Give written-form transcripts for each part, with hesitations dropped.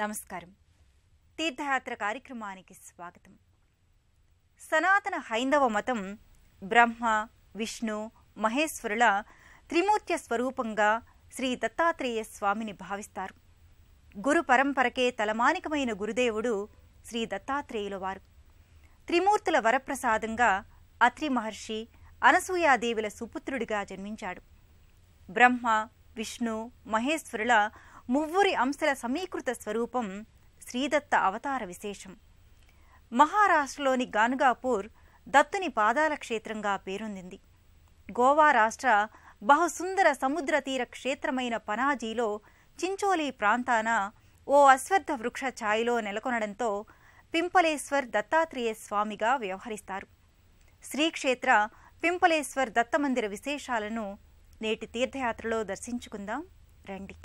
నమస్కారం. తీర్థయాత్ర కార్యక్రమానికి స్వాగతం. సనాతన హైందవ మతం బ్రహ్మ, విష్ణు, మహేశ్వరుల త్రిమూర్త్య స్వరూపంగా శ్రీ దత్తాత్రేయ స్వామిని భావిస్తారు. గురు పరంపరకే తలమానికమైన గురుదేవుడు శ్రీ దత్తాత్రేయుల వారు. త్రిమూర్తుల వరప్రసాదంగా అత్రి మహర్షి అనసూయాదేవుల సుపుత్రుడిగా జన్మించాడు. బ్రహ్మ, విష్ణు, మహేశ్వరుల మువ్వురి అంశల సమీకృత స్వరూపం శ్రీదత్త అవతార విశేషం. మహారాష్ట్రలోని గాన్గాపూర్ దత్తుని పాదాల క్షేత్రంగా పేరొందింది. గోవా రాష్ట్ర బహుసుందర సముద్ర తీర క్షేత్రమైన పనాజీలో చించోలి ప్రాంతాన ఓ అశ్వత్థ వృక్ష ఛాయలో నెలకొనడంతో పింపలేశ్వర్ దత్తాత్రేయ స్వామిగా వ్యవహరిస్తారు. శ్రీక్షేత్ర పింపలేశ్వర్ దత్తమందిర విశేషాలను నేటి తీర్థయాత్రలో దర్శించుకుందాం రండి.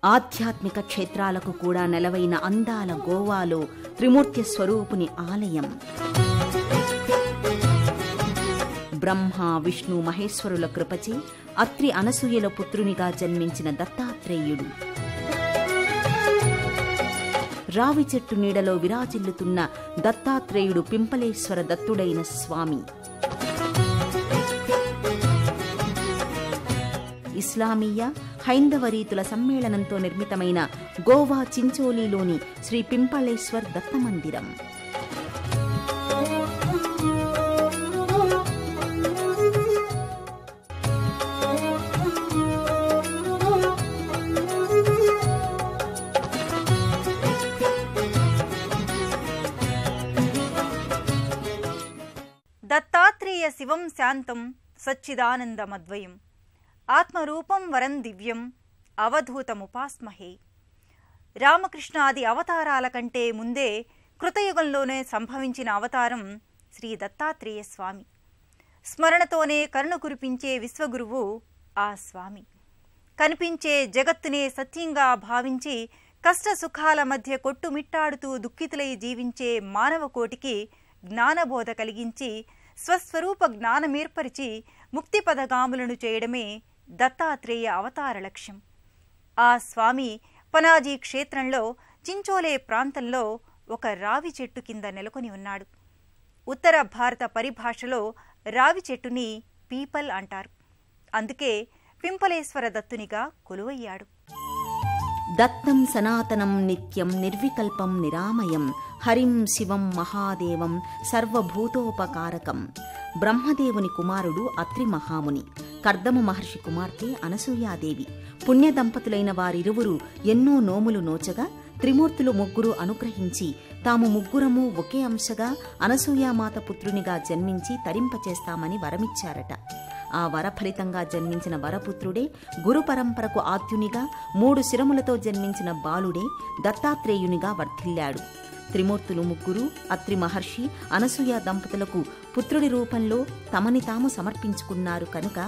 ఆధ్యాత్మిక క్షేత్రాలకు కూడా నెలవైన అందాల గోవాలో త్రిమూర్తి స్వరూపుని ఆలయం. బ్రహ్మ, విష్ణు, మహేశ్వరుల కృపచే అత్రి అనసూయల పుత్రునిగా జన్మించిన దత్తాత్రేయుడు రావి చెట్టు నీడలో విరాజిల్లుతున్న దత్తాత్రేయుడు పింపలేశ్వర దత్తుడైన స్వామి. ఇస్లామీయ, హైందవ రీతుల సమ్మేళనంతో నిర్మితమైన గోవా చించోలీలోని శ్రీ పింపళేశ్వర్ దత్తమందిరం. దత్తాత్రేయ శివం శాంతం సచ్చిదానందమద్వయం ఆత్మరూపం వరం దివ్యం అవధూతముపాస్మహే. రామకృష్ణాది అవతారాల కంటే ముందే కృతయుగంలోనే సంభవించిన అవతారం శ్రీ దత్తాత్రేయ స్వామి. స్మరణతోనే కరుణ కురిపించే విశ్వగురువు ఆ స్వామి. కనిపించే జగత్తునే సత్యంగా భావించి కష్ట సుఖాల మధ్య కొట్టుమిట్టాడుతూ దుఃఖితులై జీవించే మానవ కోటికి జ్ఞానబోధ కలిగించి స్వస్వరూప జ్ఞానమేర్పరిచి ముక్తి పదగాములను చేయడమే దత్తాత్రేయ అవతార లక్ష్యం. ఆ స్వామి పనాజీ క్షేత్రంలో చించోలే ప్రాంతంలో ఒక రావి చెట్టు కింద నెలకొని ఉన్నాడు. ఉత్తర భారత పరిభాషలో రావి చెట్టుని పీపల్ అంటారు. అందుకే పింపలేశ్వర దత్తునిగా కొలువయ్యాడు. దత్తం సనాతనం నిత్యం నిర్వికల్పం నిరామయం హరిం శివం మహాదేవం సర్వభూతోపకారకం. బ్రహ్మదేవుని కుమారుడు అత్రి మహాముని, కర్దమ మహర్షి కుమార్తె అనసూయాదేవి. పుణ్య దంపతులైన వారిరువురు ఎన్నో నోములు నోచగా త్రిమూర్తులు ముగ్గురు అనుగ్రహించి తాము ముగ్గురము ఒకే అంశగా అనసూయామాత పుత్రునిగా జన్మించి తరింపచేస్తామని వరమిచ్చారట. ఆ వరఫలితంగా జన్మించిన వరపుత్రుడే గురు పరంపరకు ఆద్యునిగా 3 శిరములతో జన్మించిన బాలుడే దత్తాత్రేయునిగా వర్ధిల్లాడు. త్రిమూర్తులు ముగ్గురు అత్రి మహర్షి, అనసూయ దంపతులకు పుత్రుడి రూపంలో తమని తాము సమర్పించుకున్నారు కనుక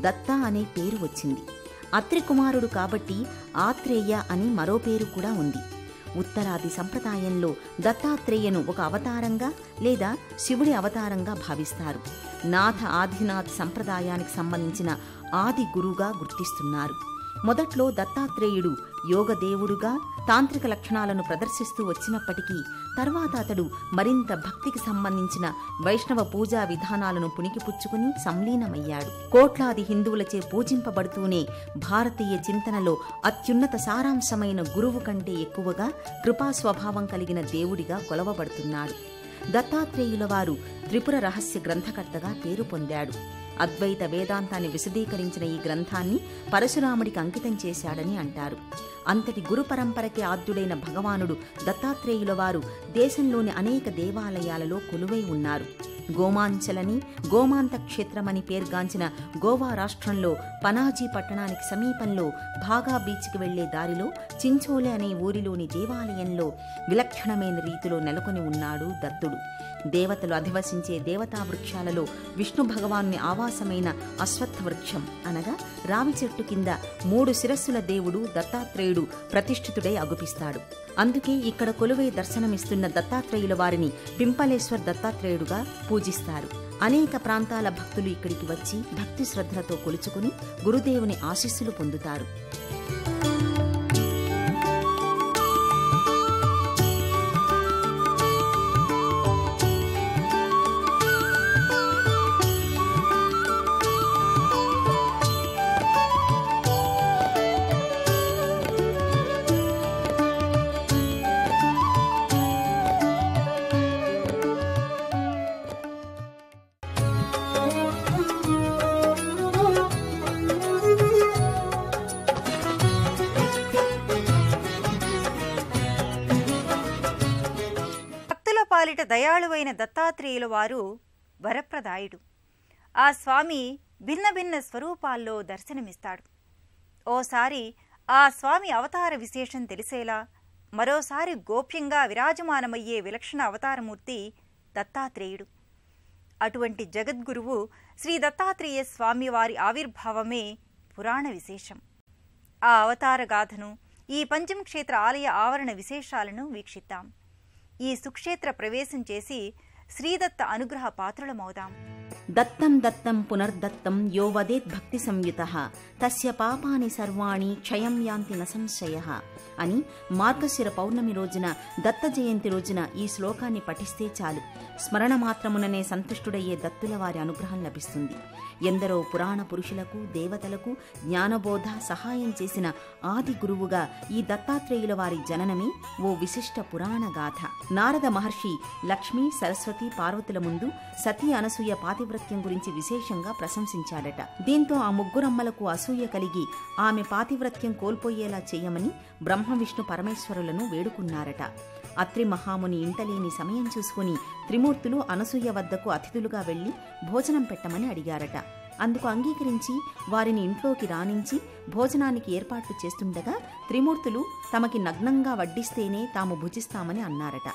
దత్త అనే పేరు వచ్చింది. అత్రి కుమారుడు కాబట్టి ఆత్రేయ అని మరో పేరు కూడా ఉంది. ఉత్తరాది సంప్రదాయంలో దత్తాత్రేయను ఒక అవతారంగా లేదా శివుడి అవతారంగా భావిస్తారు. నాథ ఆదినాథ్ సంప్రదాయానికి సంబంధించిన ఆది గురుగా గుర్తిస్తున్నారు. మొదట్లో దత్తాత్రేయుడు యోగదేవుడుగా తాంత్రిక లక్షణాలను ప్రదర్శిస్తూ వచ్చినప్పటికీ తర్వాత అతడు మరింత భక్తికి సంబంధించిన వైష్ణవ పూజా విధానాలను పుణికిపుచ్చుకుని సంలీనమయ్యాడు. కోట్లాది హిందువులచే పూజింపబడుతూనే భారతీయ చింతనలో అత్యున్నత సారాంశమైన గురువు కంటే ఎక్కువగా కృపా స్వభావం కలిగిన దేవుడిగా కొలవబడుతున్నాడు. దత్తాత్రేయుల వారు త్రిపుర రహస్య గ్రంథకర్తగా పేరు పొందాడు. అద్వైత వేదాంతాన్ని విశదీకరించిన ఈ గ్రంథాన్ని పరశురాముడికి అంకితం చేశాడని అంటారు. అంతటి గురు పరంపరకే ఆద్యుడైన భగవానుడు దత్తాత్రేయుల వారు దేశంలోని అనేక దేవాలయాలలో కొలువై ఉన్నారు. గోమాంచలని, గోమాంత క్షేత్రమని పేర్గాంచిన గోవా రాష్ట్రంలో పనాజీ పట్టణానికి సమీపంలో భాగా బీచ్కి వెళ్లే దారిలో చించోలే అనే ఊరిలోని దేవాలయంలో విలక్షణమైన రీతిలో నెలకొని ఉన్నాడు దత్తుడు. దేవతలు అధివసించే దేవతా వృక్షాలలో విష్ణు భగవాన్ని ఆవాసమైన అశ్వత్థ వృక్షం అనగా రావి చెట్టు కింద 3 శిరస్సుల దేవుడు దత్తాత్రేయుడు ప్రతిష్ఠితుడై అగుపిస్తాడు. అందుకే ఇక్కడ కొలువై దర్శనమిస్తున్న దత్తాత్రేయుల వారిని పింపలేశ్వర్ దత్తాత్రేయుడుగా పూజిస్తారు. అనేక ప్రాంతాల భక్తులు ఇక్కడికి వచ్చి భక్తి శ్రద్ధలతో కొలుచుకుని గురుదేవుని ఆశీస్సులు పొందుతారు. పాలిట దయాళువైన దత్తాత్రేయుల వారు వరప్రదాయుడు. ఆ స్వామి భిన్న భిన్న స్వరూపాల్లో దర్శనమిస్తాడు. ఓసారి ఆ స్వామి అవతార విశేషం తెలిసేలా, మరోసారి గోప్యంగా విరాజమానమయ్యే విలక్షణ అవతారమూర్తి దత్తాత్రేయుడు. అటువంటి జగద్గురువు శ్రీ దత్తాత్రేయ స్వామివారి ఆవిర్భావమే పురాణ విశేషం. ఆ అవతార గాథను, ఈ పంచమక్షేత్ర ఆలయ ఆవరణ విశేషాలను వీక్షిద్దాం. ఈ సుక్షేత్ర ప్రవేశం చేసి శ్రీదత్త అనుగ్రహ పాత్రులమవుదాం. దత్తం దత్తం పునర్దత్తం యో వదేత్ భక్తి సంయుతః తస్య పాపాని సర్వాణి క్షయం యాంతి న సంశయః అని మార్గశిర పౌర్ణమి రోజున దత్త జయంతి రోజున ఈ శ్లోకాన్ని పఠిస్తే చాలు, స్మరణ మాత్రముననే సంతుష్టుడయ్యే దత్తుల వారి అనుగ్రహం లభిస్తుంది. ఎందరో పురాణ పురుషులకు, దేవతలకు జ్ఞానబోధ సహాయం చేసిన ఆది గురువుగా ఈ దత్తాత్రేయుల వారి జననమే ఓ విశిష్ట పురాణ గాథ. నారద మహర్షి లక్ష్మీ, సరస్వతి, పార్వతుల ముందు సతీ అనసూయ పాతివ్రత్యం గురించి విశేషంగా ప్రశంసించాడట. దీంతో ఆ ముగ్గురమ్మలకు అసూయ కలిగి ఆమె పాతివ్రత్యం కోల్పోయేలా చేయమని బ్రహ్మ, విష్ణు, పరమేశ్వరులను వేడుకున్నారట. అత్రి మహాముని ఇంటలేని సమయం చూసుకుని త్రిమూర్తులు అనసూయ వద్దకు అతిథులుగా వెళ్లి భోజనం పెట్టమని అడిగారట. అందుకు అంగీకరించి వారిని ఇంట్లోకి రానించి భోజనానికి ఏర్పాట్లు చేస్తుండగా త్రిమూర్తులు తమకి నగ్నంగా వడ్డిస్తేనే తాము భుజిస్తామని అన్నారట.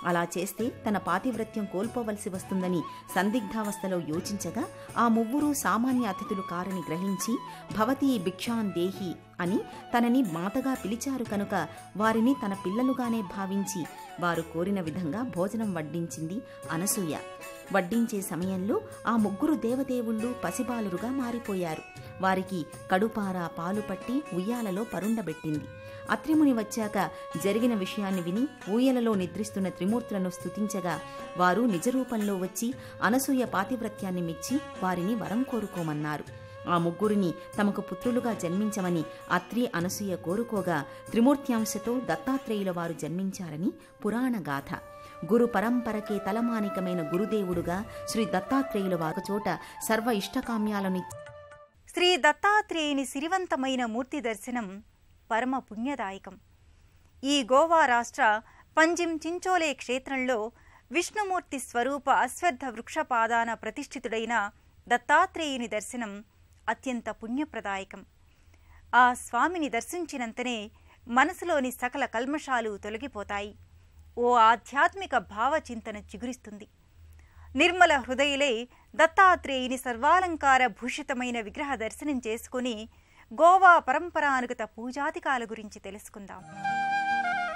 అలా చేస్తే తన పాతివ్రత్యం కోల్పోవలసి వస్తుందని సందిగ్ధావస్థలో యోచించగా ఆ ముగ్గురు సామాన్య అతిథులు కారని గ్రహించి భవతీ భిక్షాన్ దేహి అని తనని మాతగా పిలిచారు కనుక వారిని తన పిల్లలుగానే భావించి వారు కోరిన విధంగా భోజనం వడ్డించింది అనసూయ. వడ్డించే సమయంలో ఆ ముగ్గురు దేవదేవుళ్ళు పసిబాలురుగా మారిపోయారు. వారికి కడుపార పాలు పట్టి ఉయ్యాలలో పరుండబెట్టింది. అత్రిముని వచ్చాక జరిగిన విషయాన్ని విని ఊయలలో నిద్రిస్తున్న త్రిమూర్తులను స్తుతించగా వారు నిజరూపంలో వచ్చి అనసూయ పాతివ్రత్యాన్ని మెచ్చి వారిని వరం కోరుకోమన్నారు. ఆ ముగ్గురిని తమకు పుత్రులుగా జన్మించమని అత్రి, అనసూయ కోరుకోగా త్రిమూర్త్యాంశతో దత్తాత్రేయుల వారు జన్మించారని పురాణ గాథ. గురు పరంపరకే తలమానికమైన గురుదేవుడుగా శ్రీ దత్తాత్రేయుల వారు చోట సర్వ ఇష్టకామ్యాలను. శ్రీ దత్తాత్రేయుని సిరివంతమైన మూర్తి దర్శనం పరమ పుణ్యదాయకం. ఈ గోవా రాష్ట్ర పంజిమ్ చించోలే క్షేత్రంలో విష్ణుమూర్తి స్వరూప అశ్వత్థ వృక్షపాదాన ప్రతిష్ఠితుడైన దత్తాత్రేయుని దర్శనం అత్యంత పుణ్యప్రదాయకం. ఆ స్వామిని దర్శించినంతనే మనసులోని సకల కల్మషాలు తొలగిపోతాయి. ఓ ఆధ్యాత్మిక భావచింతన చిగురిస్తుంది. నిర్మల హృదయులై దత్తాత్రేయుని సర్వాలంకార భూషితమైన విగ్రహ దర్శనం చేసుకుని గోవా పరంపరానుగత పూజాధికాల గురించి తెలుసుకుందాం.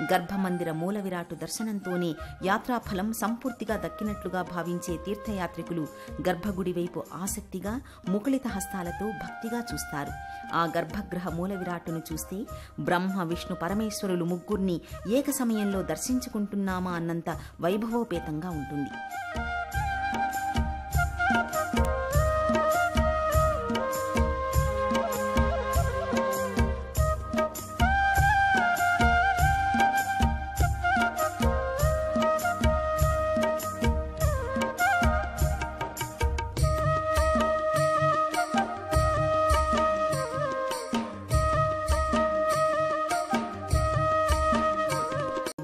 గర్భమందిర మూల విరాటు దర్శనంతోనే యాత్రాఫలం సంపూర్తిగా దక్కినట్లుగా భావించే తీర్థయాత్రికులు గర్భగుడి వైపు ఆసక్తిగా ముకుళిత హస్తాలతో భక్తిగా చూస్తారు. ఆ గర్భగృహ మూల విరాటును చూస్తే బ్రహ్మ, విష్ణు, పరమేశ్వరులు ముగ్గురిని ఏక సమయంలో దర్శించుకుంటున్నామా అన్నంత వైభవోపేతంగా ఉంటుంది.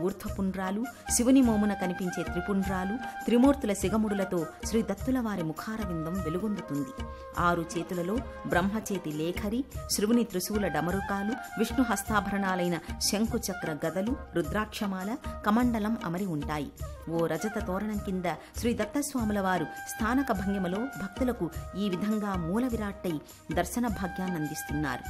ఊర్ధ్వపుండ్రాలు, శివుని మోమున కనిపించే త్రిపుండ్రాలు, త్రిమూర్తుల సిగముడులతో శ్రీ దత్తుల వారి ముఖారవిందం వెలుగొందుతుంది. 6 చేతులలో బ్రహ్మచేతి లేఖరి, శివుని త్రిశూల డమరుకాలు, విష్ణు హస్తాభరణాలైన శంకుచక్ర గదలు, రుద్రాక్షమాల, కమండలం అమరి ఉంటాయి. ఓ రజత తోరణం కింద శ్రీ దత్తస్వాముల వారు స్థానక భంగిమలో భక్తులకు ఈ విధంగా మూల విరాట్టై దర్శన భాగ్యాన్నందిస్తున్నారు.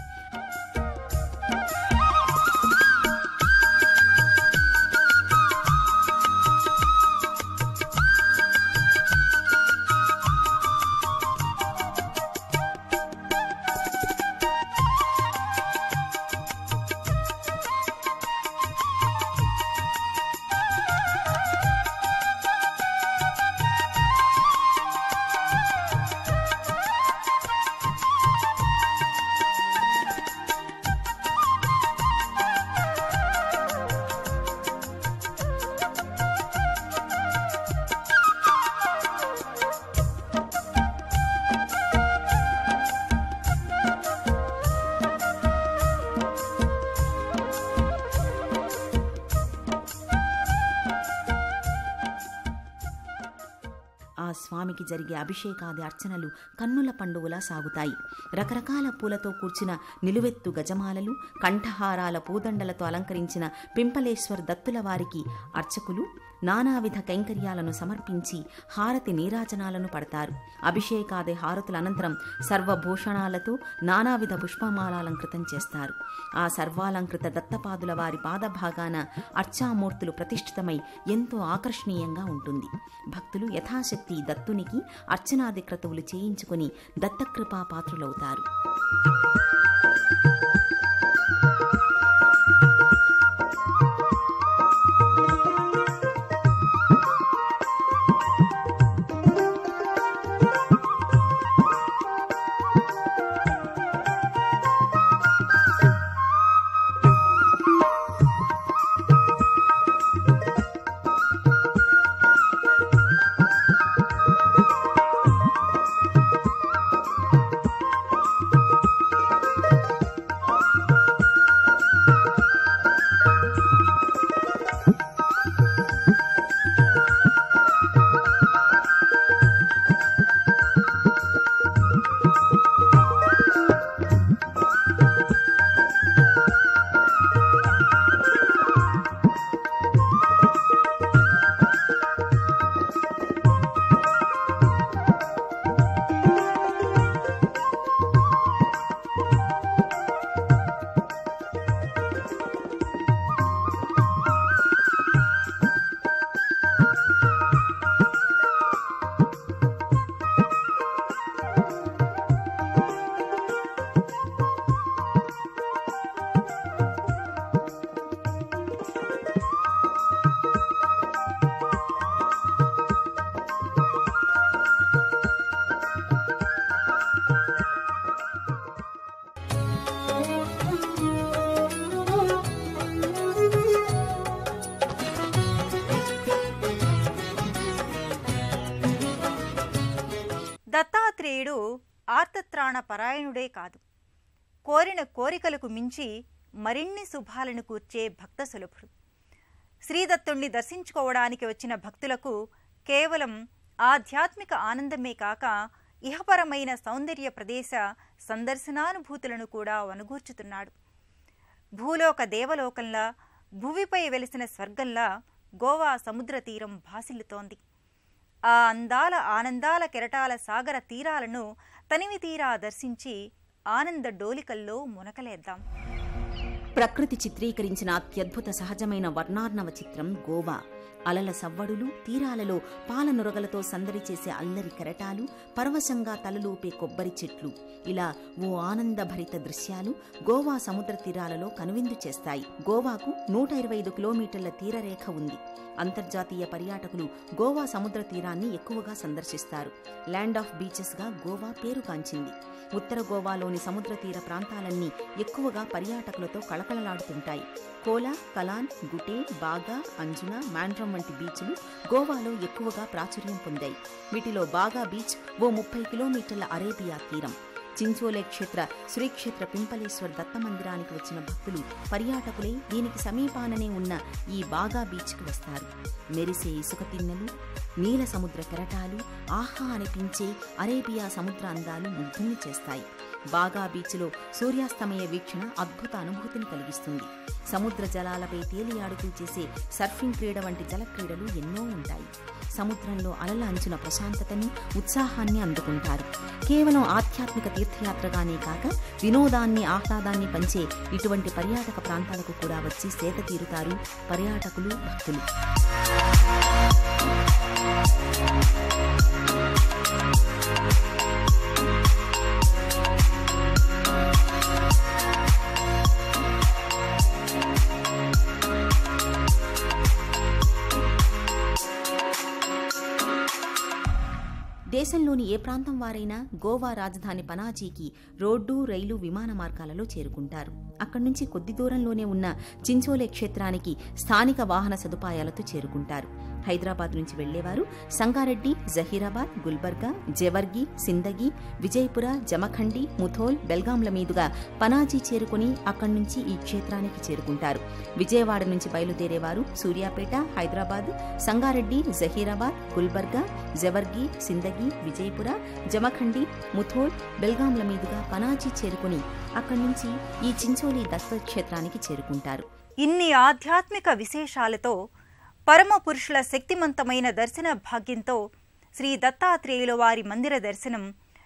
స్వామికి జరిగే అభిషేకాది అర్చనలు కన్నుల పండుగలా సాగుతాయి. రకరకాల పూలతో కూర్చిన నిలువెత్తు గజమాలలు, కంఠహారాల పూదండలతో అలంకరించిన పింపలేశ్వర్ దత్తుల వారికి అర్చకులు నానావిధ కైంకర్యాలను సమర్పించి హారతి నీరాజనాలను పడతారు. అభిషేకాది హారతుల అనంతరం సర్వభూషణాలతో నానావిధ పుష్పమాలాలంకృతం చేస్తారు. ఆ సర్వాలంకృత దత్తపాదుల వారి పాదభాగాన అర్చామూర్తులు ప్రతిష్ఠితమై ఎంతో ఆకర్షణీయంగా ఉంటుంది. భక్తులు యథాశక్తి దత్తునికి అర్చనాది క్రతువులు చేయించుకుని దత్తకృపా పాత్రులవుతారు. దత్తాత్రేయుడు ఆర్తత్రాణ పరాయణుడే కాదు, కోరిన కోరికలకు మించి మరిన్ని శుభాలను కూర్చే భక్త సులభుడు. శ్రీదత్తుణ్ణి దర్శించుకోవడానికి వచ్చిన భక్తులకు కేవలం ఆధ్యాత్మిక ఆనందమే కాక ఇహపరమైన సౌందర్య ప్రదేశ సందర్శనానుభూతులను కూడా వనగూర్చుతున్నాడు. భూలోక దేవలోకంలా, భువిపై వెలిసిన స్వర్గంలా గోవా సముద్ర తీరం భాసిల్లుతోంది. ఆ అందాల ఆనందాల కెరటాల సాగర తీరాలను తనివి తీరా దర్శించి ఆనంద డోలికల్లో మునకలేద్దాం. ప్రకృతి చిత్రీకరించిన అత్యద్భుత సహజమైన వర్ణార్ణవ చిత్రం గోవా. అలల సవ్వడులు, తీరాలలో పాలనురగలతో సందడి చేసే అల్లరి కెరటాలు, పరవశంగా తలలూపే కొబ్బరి చెట్లు, ఇలా ఓ ఆనందభరిత దృశ్యాలు గోవా సముద్ర తీరాలలో కనువిందు చేస్తాయి. గోవాకు 125 కిలోమీటర్ల తీరరేఖ ఉంది. అంతర్జాతీయ పర్యాటకులు గోవా సముద్ర తీరాన్ని ఎక్కువగా సందర్శిస్తారు. ల్యాండ్ ఆఫ్ బీచెస్ గా గోవా పేరుగాంచింది. ఉత్తర గోవాలోని సముద్ర తీర ప్రాంతాలన్నీ ఎక్కువగా పర్యాటకులతో కళకళలాడుతుంటాయి. కోలా, కలాన్, గుటే, బాగా, అంజునా, మాండ్రం వంటి బీచ్లు గోవాలో ఎక్కువగా ప్రాచుర్యం పొందాయి. వీటిలో బాగా బీచ్ ఓ 30 కిలోమీటర్ల అరేబియా తీరం. చించోలే క్షేత్ర శ్రీక్షేత్ర పింపలేశ్వర్ దత్తమందిరానికి వచ్చిన భక్తులు పర్యాటకులై దీనికి సమీపాననే ఉన్న ఈ బాగా బీచ్కు వస్తారు. మెరిసే ఇసుక తిన్నెలు, నీల సముద్ర కెరటాలు, ఆహా అనిపించే అరేబియా సముద్ర అందాలు ముగ్ధుల్ని చేస్తాయి. బాగా బీచ్లో సూర్యాస్తమయ వీక్షణ అద్భుత అనుభూతిని కలిగిస్తుంది. సముద్ర జలాలపై తేలియాడుతూ చేసే సర్ఫింగ్ క్రీడ వంటి జలక్రీడలు ఎన్నో ఉంటాయి. సముద్రంలో అలల అంచున ప్రశాంతతని, ఉత్సాహాన్ని అందుకుంటారు. కేవలం ఆధ్యాత్మిక తీర్థయాత్రగానే కాక వినోదాన్ని, ఆహ్లాదాన్ని పంచే ఇటువంటి పర్యాటక ప్రాంతాలకు కూడా వచ్చి సేద తీరుతారు పర్యాటకులు, భక్తులు. దేశంలోని ఏ ప్రాంతం వారైనా గోవా రాజధాని పనాజీకి రోడ్డు, రైలు, విమాన మార్గాలలో చేరుకుంటారు. అక్కడి నుంచి కొద్ది దూరంలోనే ఉన్న చించోలే క్షేత్రానికి స్థానిక వాహన సదుపాయాలతో చేరుకుంటారు. హైదరాబాద్ నుంచి వెళ్లేవారు సంగారెడ్డి, జహీరాబాద్, గుల్బర్గా, జెవర్గి, సిందగి, విజయపుర, జమఖండి, ముథోల్, బెల్గాంల మీదుగా పనాజీ చేరుకుని అక్కడి నుంచి ఈ క్షేత్రానికి చేరుకుంటారు. విజయవాడ నుంచి బయలుదేరేవారు సూర్యాపేట, హైదరాబాద్, సంగారెడ్డి, జహీరాబాద్, గుల్బర్గా, జెవర్గి, సిందగి, విజయపుర, జమఖండి, ముథోల్, బెల్గాంల మీదుగా పనాజీ చేరుకుని అక్కడి నుంచి ఈ చించోలి దత్తక్షేత్రానికి చేరుకుంటారు. ఇన్ని ఆధ్యాత్మిక విశేషాలతో పరమ పురుషుల శక్తిమంతమైన దర్శన భాగ్యంతో శ్రీ దత్తాత్రేయుల వారి మందిర దర్శనం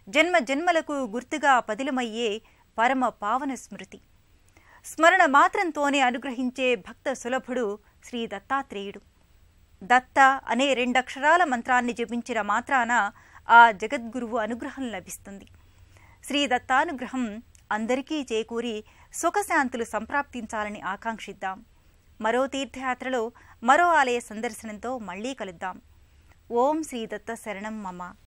జన్మ జన్మలకు గుర్తుగా పదిలమయ్యే పరమ పావన స్మృతి. స్మరణ మాత్రంతోనే అనుగ్రహించే భక్త సులభుడు శ్రీ దత్తాత్రేయుడు. దత్త అనే 2 అక్షరాల మంత్రాన్ని జపించిన మాత్రాన ఆ జగద్గురువు అనుగ్రహం లభిస్తుంది. శ్రీ దత్తానుగ్రహం అందరికీ చేకూరి సుఖశాంతులు సంప్రాప్తించాలని ఆకాంక్షిద్దాం. మరో తీర్థయాత్రలో మరో ఆలయ సందర్శనంతో మళ్లీ కలుద్దాం. ఓం శ్రీ దత్త శరణం మమ.